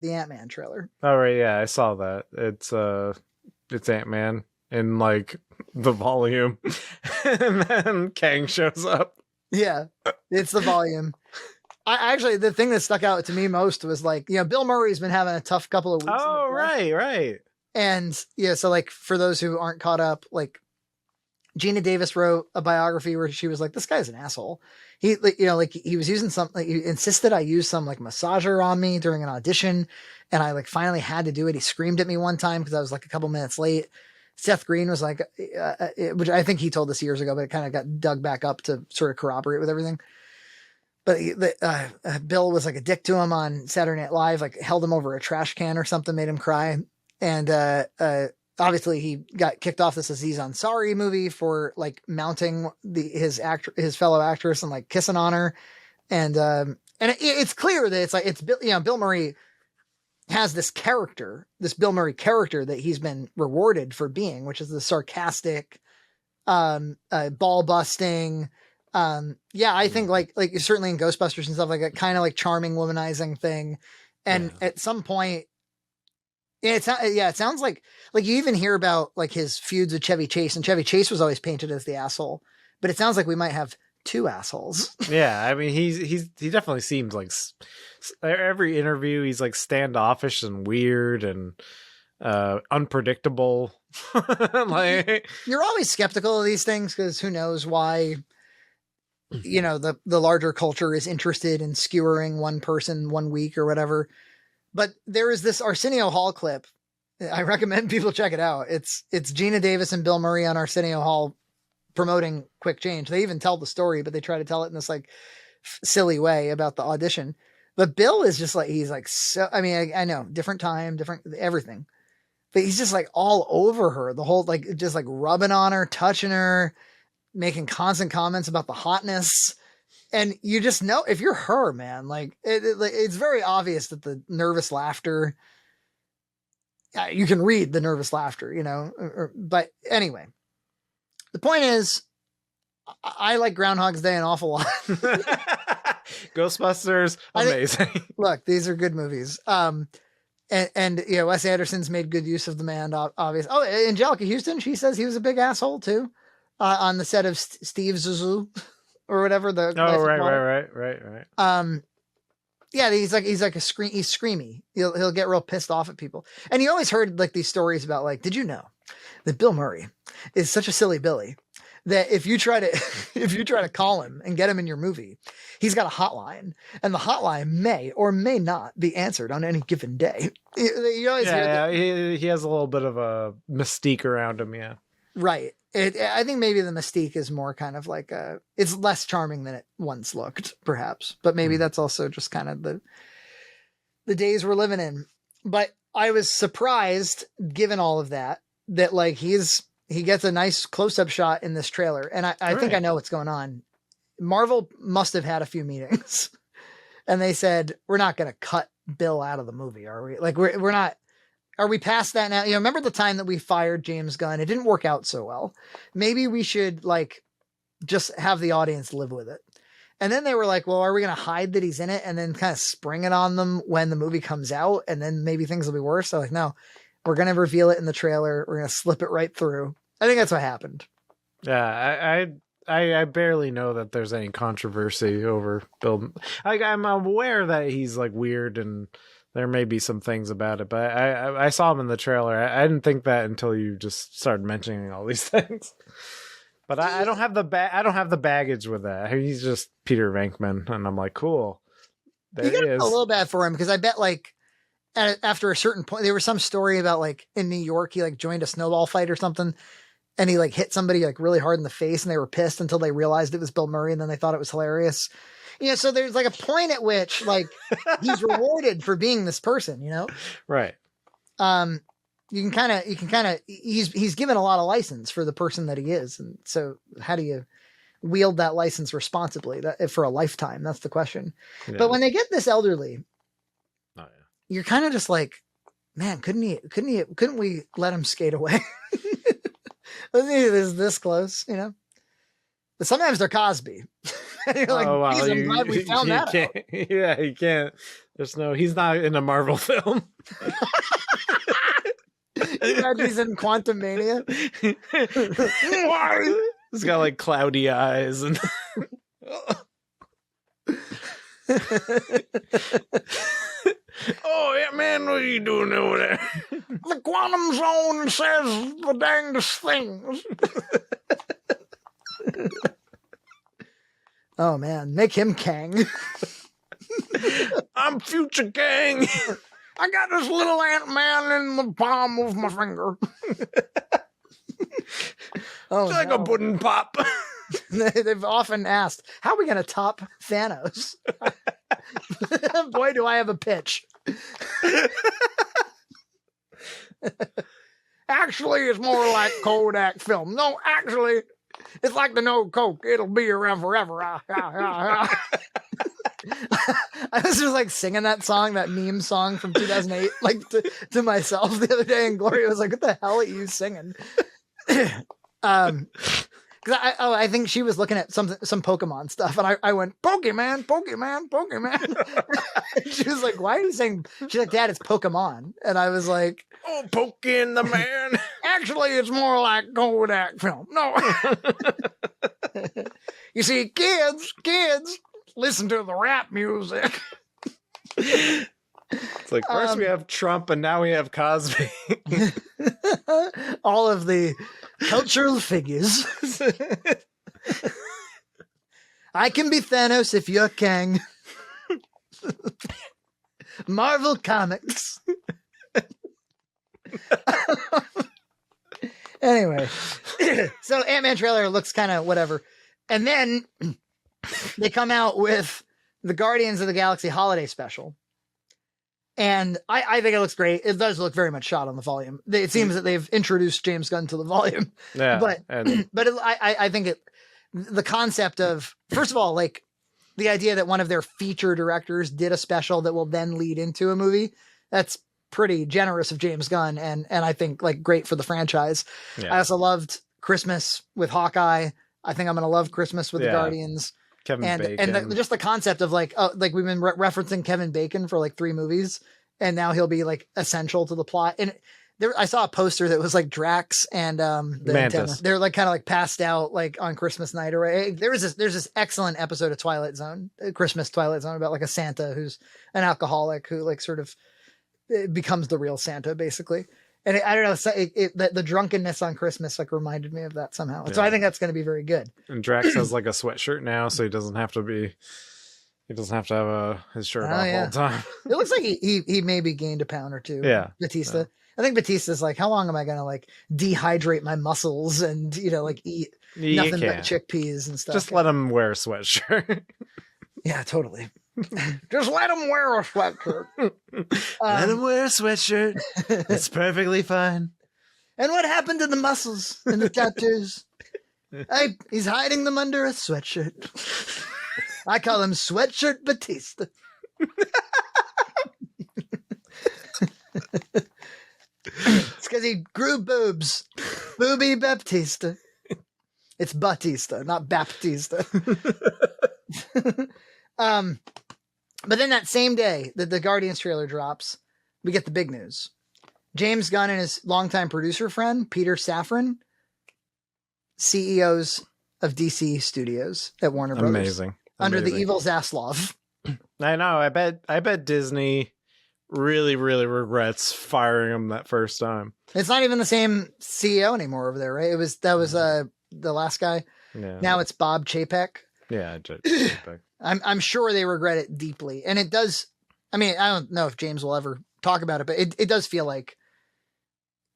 the Ant-Man trailer. Oh right, yeah, I saw that. It's Ant-Man in like the volume, and then Kang shows up. Yeah, it's the volume. I actually, the thing that stuck out to me most was like, Bill Murray's been having a tough couple of weeks in the Oh press. right, right. And yeah, so like for those who aren't caught up, like Gina Davis wrote a biography where she was like, "This guy's an asshole." He, like, like he was using some, like, he insisted I use some like massager on me during an audition, and I like finally had to do it. He screamed at me one time because I was like a couple minutes late. Seth Green was like, which I think he told this years ago, but it kind of got dug back up to sort of corroborate with everything. But Bill was like a dick to him on Saturday Night Live, like held him over a trash can or something, made him cry, and obviously he got kicked off this Aziz Ansari movie for mounting his fellow actress and like kissing on her, and it's clear that it's Bill Murray has this Bill Murray character that he's been rewarded for being, which is the sarcastic, ball busting. I think like certainly in Ghostbusters and stuff like that, kind of like charming womanizing thing, and at some point. It sounds like you even hear about like his feuds with Chevy Chase, and Chevy Chase was always painted as the asshole, but it sounds like we might have two assholes. Yeah, I mean he definitely seems like every interview he's like standoffish and weird and unpredictable. Like you're always skeptical of these things because who knows why the larger culture is interested in skewering one person 1 week or whatever. But there is this Arsenio Hall clip. I recommend people check it out. It's Gina Davis and Bill Murray on Arsenio Hall promoting Quick Change. They even tell the story, but they try to tell it in this like silly way about the audition. But Bill is just like, he's like, so, I mean, I know, different time, different everything. But he's just like all over her, the whole, like, just like rubbing on her, touching her, making constant comments about the hotness. And you just know if you're her, man, like it's very obvious that the nervous laughter, you can read the nervous laughter, but anyway, the point is I like Groundhog's Day an awful lot. Ghostbusters, amazing. Look, these are good movies. And Wes Anderson's made good use of the man, obvious. Oh, Angelica Houston, she says he was a big asshole too, on the set of Steve Zissou. Or whatever the right. Yeah, he's like he's screamy. He'll get real pissed off at people. And you always heard like these stories about like, did you know that Bill Murray is such a silly Billy that if you try to call him and get him in your movie, he's got a hotline, and the hotline may or may not be answered on any given day. You always hear he has a little bit of a mystique around him, yeah. Right. I think maybe the mystique is more kind of like it's less charming than it once looked, perhaps. But maybe that's also just kind of the days we're living in. But I was surprised, given all of that like he gets a nice close-up shot in this trailer. And I think I know what's going on. Marvel must have had a few meetings. And they said, we're not going to cut Bill out of the movie, are we? Like, we're not... Are we past that now? Remember the time that we fired James Gunn? It didn't work out so well. Maybe we should like just have the audience live with it. And then they were like, well, are we going to hide that he's in it and then kind of spring it on them when the movie comes out? And then maybe things will be worse. So like, no, we're going to reveal it in the trailer. We're going to slip it right through. I think that's what happened. Yeah. I barely know that there's any controversy over Bill. I'm aware that he's like weird and there may be some things about it, but I saw him in the trailer. I didn't think that until you just started mentioning all these things. But I don't have the baggage with that. He's just Peter Venkman, and I'm like, cool. There he is. A little bad for him because I bet like after a certain point, there was some story about like in New York, he like joined a snowball fight or something, and he like hit somebody like really hard in the face, and they were pissed until they realized it was Bill Murray, and then they thought it was hilarious. So there's like a point at which like he's rewarded for being this person, Right. You can kind of he's given a lot of license for the person that he is. And so how do you wield that license responsibly for a lifetime? That's the question. Yeah. But when they get this elderly, you're kind of just like, man, couldn't we let him skate away? This close, But sometimes they're Cosby. And you're like, Oh, geez, I'm glad we found that can't, out. Yeah, he can't. He's not in a Marvel film. You imagine he's in Quantum Mania. He's got like cloudy eyes and oh yeah, man, what are you doing over there? The quantum zone says the dangest things. Oh man, make him Kang. I'm Future Kang. I got this little Ant-Man in the palm of my finger. Oh, It's like no. a pudding pop. They've often asked, how are we going to top Thanos? Boy, do I have a pitch. Actually, it's more like Kodak film. No, actually, it's like the no Coke. It'll be around forever. I was just like singing that song, that meme song from 2008, like to myself the other day, and Gloria was like, "What the hell are you singing?" Because I think she was looking at some Pokemon stuff, and I went Pokemon. She was like, "Why are you saying?" She's like, "Dad, it's Pokemon," and I was like, Oh, poking the man. "Actually, it's more like Kodak film." No, you see, kids listen to the rap music. It's like first we have Trump and now we have Cosby. All of the cultural figures. I can be Thanos if you're Kang. Marvel Comics. Anyway, so Ant-Man trailer looks kind of whatever. And then they come out with the Guardians of the Galaxy holiday special. And I think it looks great. It does look very much shot on the volume. It seems that they've introduced James Gunn to the volume. Yeah, but I think the concept of, first of all, like the idea that one of their feature directors did a special that will then lead into a movie, that's pretty generous of James Gunn, and I think like great for the franchise. Yeah. I also loved Christmas with Hawkeye. I think I'm going to love Christmas with the Guardians. Kevin Bacon. And just the concept of like, like we've been referencing Kevin Bacon for like 3 movies, and now he'll be like essential to the plot. And I saw a poster that was like Drax and the Mantis. They're like kind of like passed out like on Christmas night, or there's this excellent episode of Twilight Zone, Christmas Twilight Zone, about like a Santa who's an alcoholic who like sort of becomes the real Santa basically. And I don't know, the drunkenness on Christmas like reminded me of that somehow. Yeah. So I think that's going to be very good. And Drax has like a sweatshirt now, so he doesn't have to have his shirt off all the time. It looks like he maybe gained a pound or 2. Yeah, Batista. Yeah. I think Batista's like, how long am I going to like dehydrate my muscles and like eat nothing but chickpeas and stuff? Just let him wear a sweatshirt. Yeah, totally. Just let him wear a sweatshirt. Let him wear a sweatshirt. It's perfectly fine. And what happened to the muscles and the tattoos? He's hiding them under a sweatshirt. I call him Sweatshirt Batista. It's because he grew boobs. Booby Baptista. It's Batista, not Baptista. But then that same day that the Guardians trailer drops, we get the big news. James Gunn and his longtime producer friend, Peter Safran, CEOs of DC Studios at Warner Brothers. Amazing. Under the evil Zaslav. I know. I bet Disney really, really regrets firing him that first time. It's not even the same CEO anymore over there, right? That was the last guy. Yeah. Now it's Bob Chapek. Yeah, Chapek. I'm sure they regret it deeply. And it does, I mean, I don't know if James will ever talk about it, but it does feel like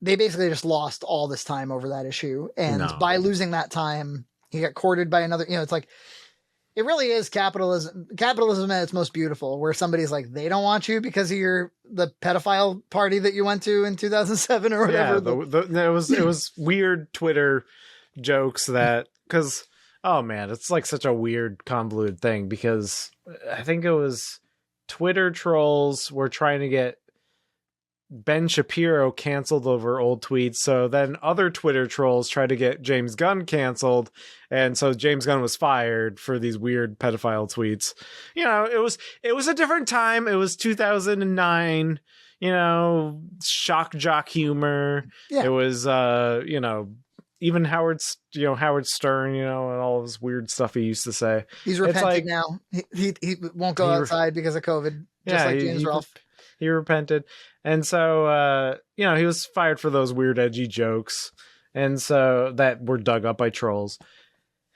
they basically just lost all this time over that issue. And by losing that time, he got courted by another, it's like, it really is capitalism at its most beautiful, where somebody's like, they don't want you because of the pedophile party that you went to in 2007 or whatever. Yeah, it was weird Twitter jokes that, because, oh man, it's like such a weird convoluted thing, because I think it was Twitter trolls were trying to get Ben Shapiro canceled over old tweets. So then other Twitter trolls tried to get James Gunn canceled. And so James Gunn was fired for these weird pedophile tweets. You know, it was a different time. It was 2009, you know, shock jock humor. Yeah. It was, you know, even Howard Stern, you know, and all of his weird stuff he used to say. He's repented now. He won't go outside because of COVID, just like James Rolfe. He repented. And so, you know, he was fired for those weird, edgy jokes. And so that were dug up by trolls.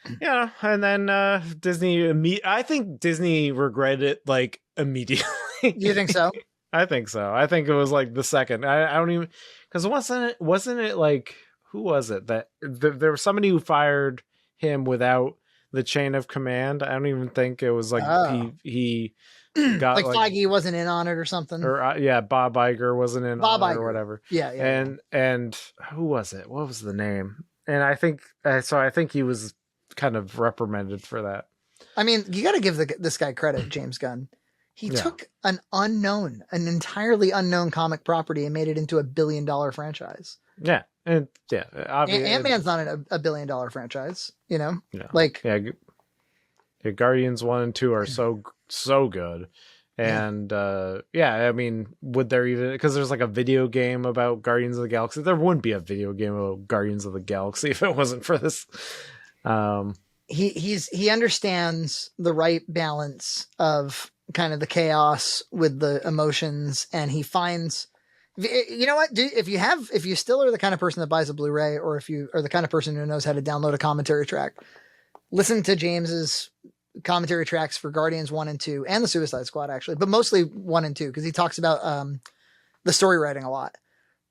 You know, and then Disney, I think Disney regretted it like immediately. You think so? I think so. I think it was like the second. I don't even, because wasn't it like, who was it that there was somebody who fired him without the chain of command? I don't even think it was like he got like Feige wasn't in on it or something. Or yeah, Bob Iger wasn't in on it or whatever. Yeah. And who was it? What was the name? And I think so. I think he was kind of reprimanded for that. I mean, you got to give this guy credit, James Gunn. He took an entirely unknown comic property and made it into $1 billion franchise. Yeah. And yeah, Ant-Man's not a $1 billion franchise, you know? Like, yeah, Guardians 1 and 2 are so good. And yeah, I mean, would there even, because there's like a video game about Guardians of the Galaxy. There wouldn't be a video game about Guardians of the Galaxy if it wasn't for this. He understands the right balance of kind of the chaos with the emotions, and he finds, you know what, if you still are the kind of person that buys a Blu-ray, or if you are the kind of person who knows how to download a commentary track, listen to James's commentary tracks for Guardians 1 and 2 and the Suicide Squad, actually, but mostly 1 and 2, because he talks about the story writing a lot.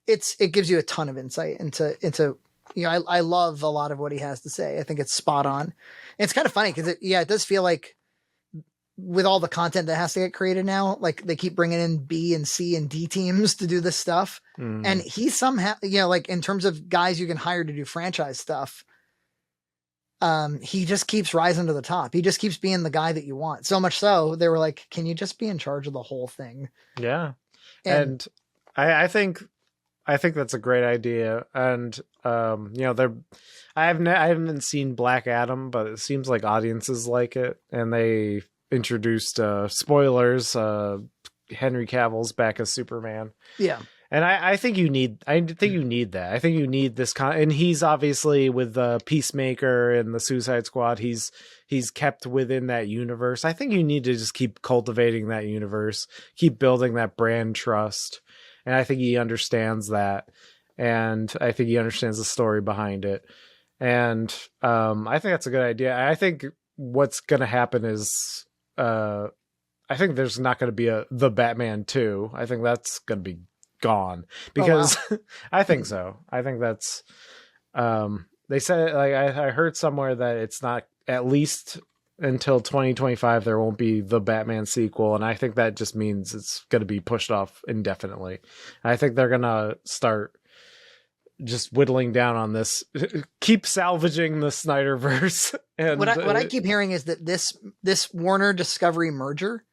It gives you a ton of insight into you know, I love a lot of what he has to say. I think it's spot on. And it's kind of funny because it does feel like with all the content that has to get created now, like they keep bringing in B and C and D teams to do this stuff. And he somehow, you know, like in terms of guys you can hire to do franchise stuff, he just keeps rising to the top. He just keeps being the guy that you want. So much so they were like, can you just be in charge of the whole thing? Yeah. And I think that's a great idea. And, you know, I haven't seen Black Adam, but it seems like audiences like it. And they introduced, spoilers, Henry Cavill's back as Superman. Yeah. And I think you need that. I think you need this and he's obviously with the Peacemaker and the Suicide Squad. He's kept within that universe. I think you need to just keep cultivating that universe, keep building that brand trust. And I think he understands that. And I think he understands the story behind it. And I think that's a good idea. I think what's going to happen is I think there's not going to be the Batman 2. I think that's going to be gone because I think so. I think that's they said, like I heard somewhere that it's not, at least until 2025 there won't be the Batman sequel, and I think that just means it's going to be pushed off indefinitely. I think they're going to start just whittling down on this, keep salvaging the Snyderverse. And what I keep hearing is that this Warner Discovery merger,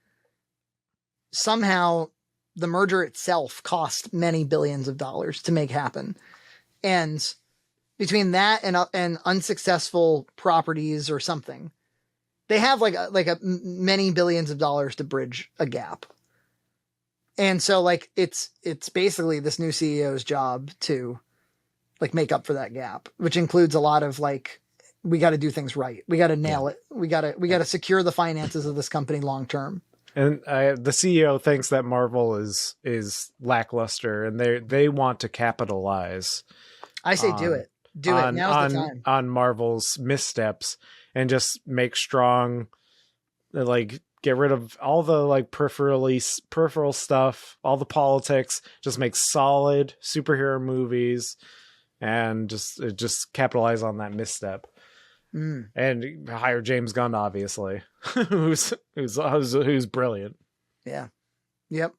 somehow the merger itself cost many billions of dollars to make happen. And between that and unsuccessful properties or something, they have like a many billions of dollars to bridge a gap. And so like, it's basically this new CEO's job to like make up for that gap, which includes a lot of like, we got to do things right. We got to nail it. We got to secure the finances of this company long-term. And the CEO thinks that Marvel is lackluster, and they want to capitalize. I say do it. Now's the time. On Marvel's missteps, and just make strong, like get rid of all the like peripheral stuff, all the politics. Just make solid superhero movies, and just capitalize on that misstep. And hire James Gunn, obviously, who's brilliant. Yeah. Yep.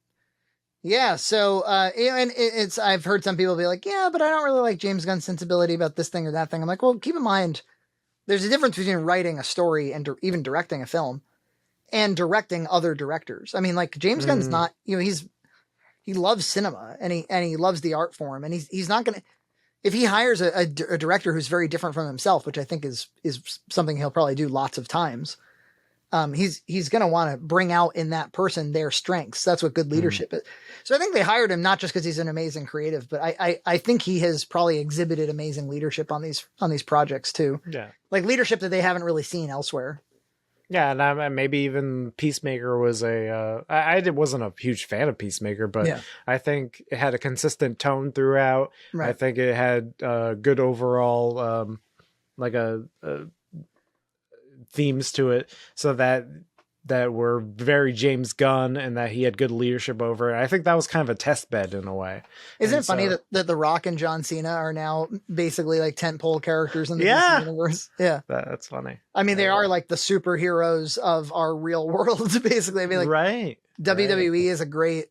Yeah. So, you know, and I've heard some people be like, yeah, but I don't really like James Gunn's sensibility about this thing or that thing. I'm like, well, keep in mind, there's a difference between writing a story and even directing a film and directing other directors. I mean, like James Gunn's not, you know, he's he loves cinema and he loves the art form, and he's not going to, if he hires a director who's very different from himself, which I think is something he'll probably do lots of times. He's going to want to bring out in that person their strengths. That's what good leadership is. So I think they hired him not just because he's an amazing creative, but I think he has probably exhibited amazing leadership on these projects too. Yeah, like leadership that they haven't really seen elsewhere. Yeah, and maybe even Peacemaker was I wasn't a huge fan of Peacemaker, but Yeah. I think it had a consistent tone throughout. Right. I think it had good overall like a themes to it, so that were very James Gunn, and that he had good leadership over it. I think that was kind of a test bed in a way. Isn't it funny that The Rock and John Cena are now basically like tentpole characters in the DC universe? Yeah. That's funny. I mean, they are like the superheroes of our real world, basically. I mean, like, right. WWE is a great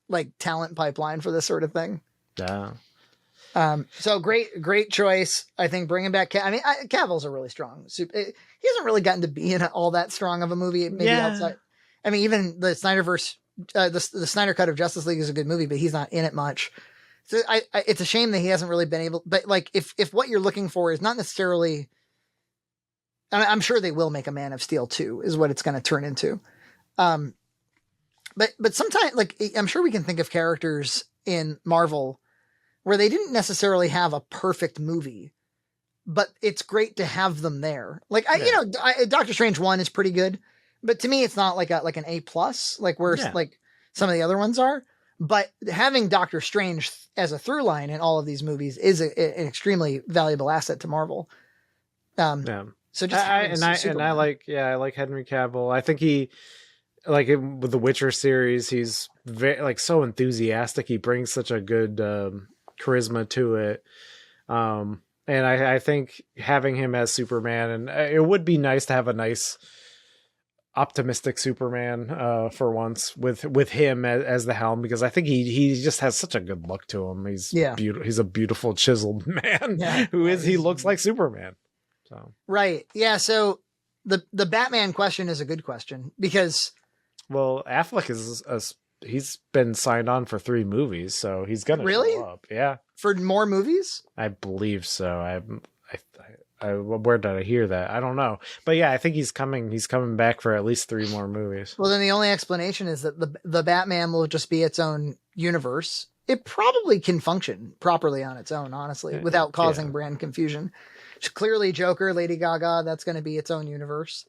like talent pipeline for this sort of thing. Yeah. So great choice. I think bringing back, Cavill's a really strong. He hasn't really gotten to be in all that strong of a movie. Maybe outside. I mean, even the Snyderverse, the Snyder Cut of Justice League is a good movie, but he's not in it much. So it's a shame that he hasn't really been able. But like, if what you're looking for is not necessarily, I'm sure they will make a Man of Steel 2, is what it's going to turn into. But sometimes, like, I'm sure we can think of characters in Marvel where they didn't necessarily have a perfect movie, but it's great to have them there. Like, Doctor Strange 1 is pretty good, but to me, it's not like an A+, like where like some of the other ones are. But having Doctor Strange as a through line in all of these movies is an extremely valuable asset to Marvel. So just I like Henry Cavill. I think he, like with the Witcher series, he's very like so enthusiastic. He brings such a good charisma to it. And I think having him as Superman, and it would be nice to have a nice optimistic Superman for once with him as the helm, because I think he just has such a good look to him. He's beautiful. He's a beautiful chiseled man he looks like Superman. So right. Yeah. So the Batman question is a good question because, well, Affleck he's been signed on for 3 movies, so he's gonna show up. Yeah, for more movies. I believe so. I where did I hear that? I don't know, but yeah, I think he's coming. He's coming back for at least 3 more movies. Well, then the only explanation is that the Batman will just be its own universe. It probably can function properly on its own, honestly, without causing brand confusion. Clearly, Joker, Lady Gaga, that's going to be its own universe.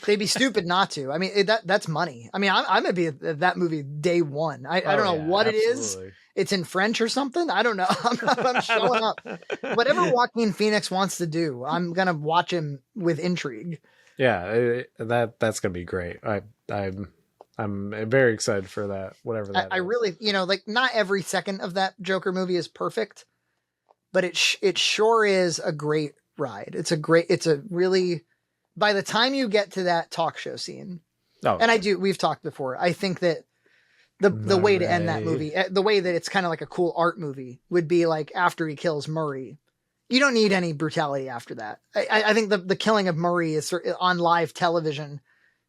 They'd be stupid not to. I mean, that's money. I mean, I'm going to be at that movie day one. I don't know what it is. It's in French or something. I don't know. I'm showing up. Whatever Joaquin Phoenix wants to do, I'm going to watch him with intrigue. Yeah, that's going to be great. I'm very excited for that. Whatever that is. I really, like not every second of that Joker movie is perfect, but it sure is a great ride. It's a really, by the time you get to that talk show scene, we've talked before, I think that the way to end that movie, the way that it's kind of like a cool art movie, would be like after he kills Murray. You don't need any brutality after that. I think the killing of Murray is on live television,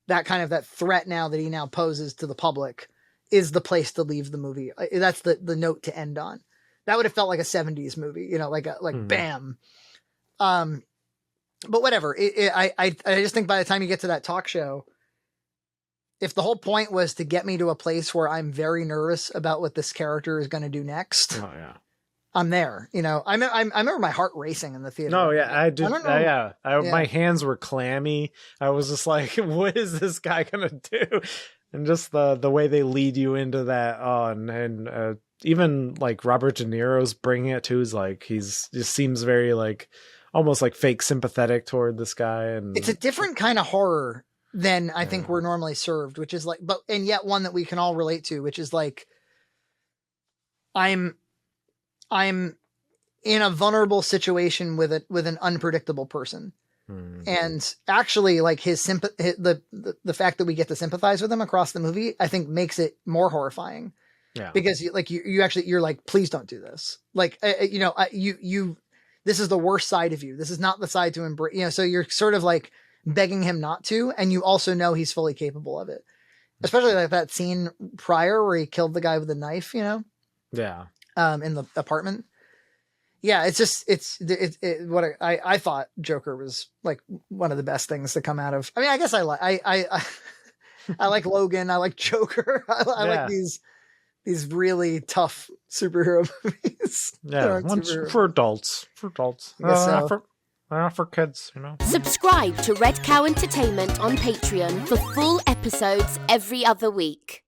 that threat now that he now poses to the public, is the place to leave the movie. That's the note to end on. That would have felt like a 70s movie, bam. But whatever. I just think by the time you get to that talk show, if the whole point was to get me to a place where I'm very nervous about what this character is going to do next, I'm there. I remember my heart racing in the theater. No, yeah, I did. My hands were clammy. I was just like, what is this guy going to do? And just the way they lead you into that. And even like Robert De Niro's bringing it too, is like, just seems very like, almost like fake sympathetic toward this guy. And it's a different kind of horror than I think we're normally served, which is like, and yet one that we can all relate to, which is like, I'm in a vulnerable situation with an unpredictable person. Mm-hmm. And actually like the fact that we get to sympathize with him across the movie, I think makes it more horrifying. Yeah. Because you're like, please don't do this. Like, this is the worst side of you. This is not the side to embrace, so you're sort of like begging him not to, and you also know he's fully capable of it. especially like that scene prior where he killed the guy with a knife, Yeah. in the apartment. Yeah, it's just what I thought Joker was like one of the best things to come out of. I mean, I guess I like Logan. I like Joker. I like these really tough superhero movies. Yeah, for adults. For adults. So. For kids, Subscribe to Red Cow Entertainment on Patreon for full episodes every other week.